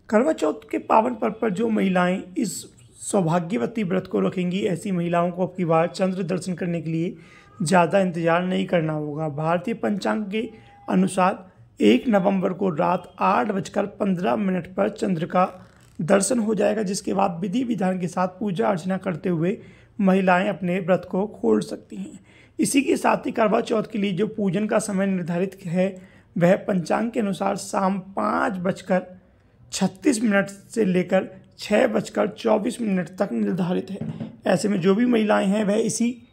करवा चौथ के पावन पर्व पर जो महिलाएं इस सौभाग्यवती व्रत को रखेंगी, ऐसी महिलाओं को अब की बार चंद्र दर्शन करने के लिए ज़्यादा इंतजार नहीं करना होगा। भारतीय पंचांग के अनुसार 1 नवंबर को रात 8:15 पर चंद्र का दर्शन हो जाएगा, जिसके बाद विधि विधान के साथ पूजा अर्चना करते हुए महिलाएं अपने व्रत को खोल सकती हैं। इसी के साथ ही करवा चौथ के लिए जो पूजन का समय निर्धारित है वह पंचांग के अनुसार शाम 5:36 से लेकर 6:24 तक निर्धारित है। ऐसे में जो भी महिलाएं हैं वह इसी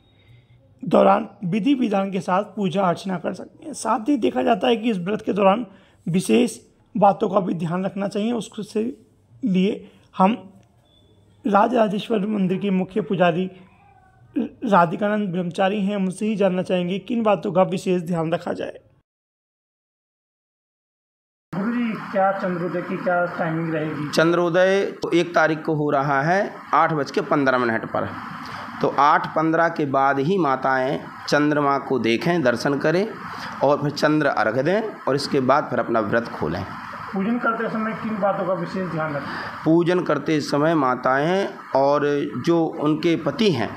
दौरान विधि विधान के साथ पूजा अर्चना कर सकती हैं। साथ ही देखा जाता है कि इस व्रत के दौरान विशेष बातों का भी ध्यान रखना चाहिए। उसके लिए हम राजराजेश्वर मंदिर के मुख्य पुजारी राधिकानंद ब्रह्मचारी हैं, उनसे ही जानना चाहेंगे किन बातों का विशेष ध्यान रखा जाए। गुरुजी, क्या चंद्रोदय की क्या टाइमिंग रहेगी? चंद्रोदय तो 1 तारीख को हो रहा है 8:15 पर। तो 8:15 के बाद ही माताएं चंद्रमा को देखें, दर्शन करें और फिर चंद्र अर्घ दें और इसके बाद फिर अपना व्रत खोलें। पूजन करते समय किन बातों का विशेष ध्यान रखें? पूजन करते समय माताएं और जो उनके पति हैं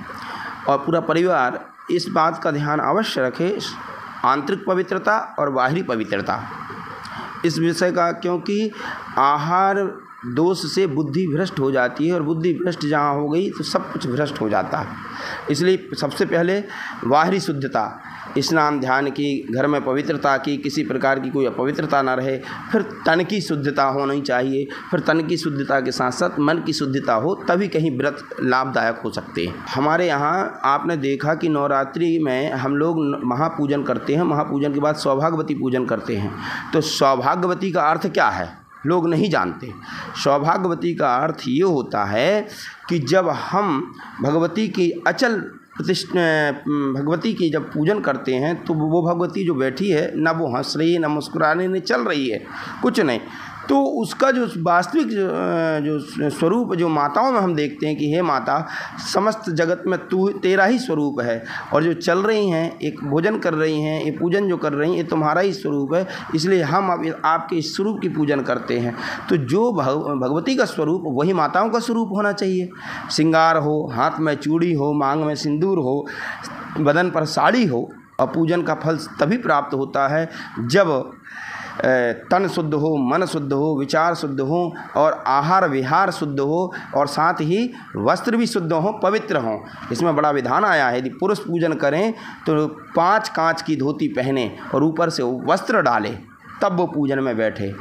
और पूरा परिवार इस बात का ध्यान अवश्य रखे, आंतरिक पवित्रता और बाहरी पवित्रता इस विषय का, क्योंकि आहार दोष से बुद्धि भ्रष्ट हो जाती है और बुद्धि भ्रष्ट जहाँ हो गई तो सब कुछ भ्रष्ट हो जाता है। इसलिए सबसे पहले बाहरी शुद्धता, स्नान ध्यान की, घर में पवित्रता की, किसी प्रकार की कोई अपवित्रता न रहे। फिर तन की शुद्धता होनी चाहिए। फिर तन की शुद्धता के साथ साथ मन की शुद्धता हो, तभी कहीं व्रत लाभदायक हो सकते हैं। हमारे यहाँ आपने देखा कि नवरात्रि में हम लोग महापूजन करते हैं, महापूजन के बाद सौभाग्यवती पूजन करते हैं। तो सौभाग्यवती का अर्थ क्या है लोग नहीं जानते। सौभाग्यवती का अर्थ ये होता है कि जब हम भगवती की अचल भगवती की जब पूजन करते हैं तो वो भगवती जो बैठी है, ना वो हंस रही है, ना मुस्कुराने नहीं चल रही है, कुछ नहीं, तो उसका जो वास्तविक जो स्वरूप जो माताओं में हम देखते हैं कि हे माता, समस्त जगत में तू तेरा ही स्वरूप है और जो चल रही हैं, एक भोजन कर रही हैं, ये पूजन जो कर रही हैं, ये तुम्हारा ही स्वरूप है, इसलिए हम अब आपके इस स्वरूप की पूजन करते हैं। तो जो भगवती का स्वरूप वही माताओं का स्वरूप होना चाहिए। श्रृंगार हो, हाथ में चूड़ी हो, मांग में सिंदूर हो, बदन पर साड़ी हो, और पूजन का फल तभी प्राप्त होता है जब तन शुद्ध हो, मन शुद्ध हो, विचार शुद्ध हो और आहार विहार शुद्ध हो और साथ ही वस्त्र भी शुद्ध हो, पवित्र हो। इसमें बड़ा विधान आया है, यदि पुरुष पूजन करें तो 5 कांच की धोती पहने और ऊपर से वस्त्र डाले, तब वो पूजन में बैठे।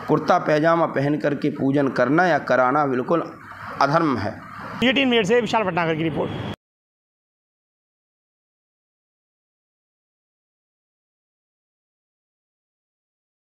कुर्ता पैजामा पहन करके पूजन करना या कराना बिल्कुल अधर्म है। ये 3 मिनट से विशाल भटनागर की रिपोर्ट।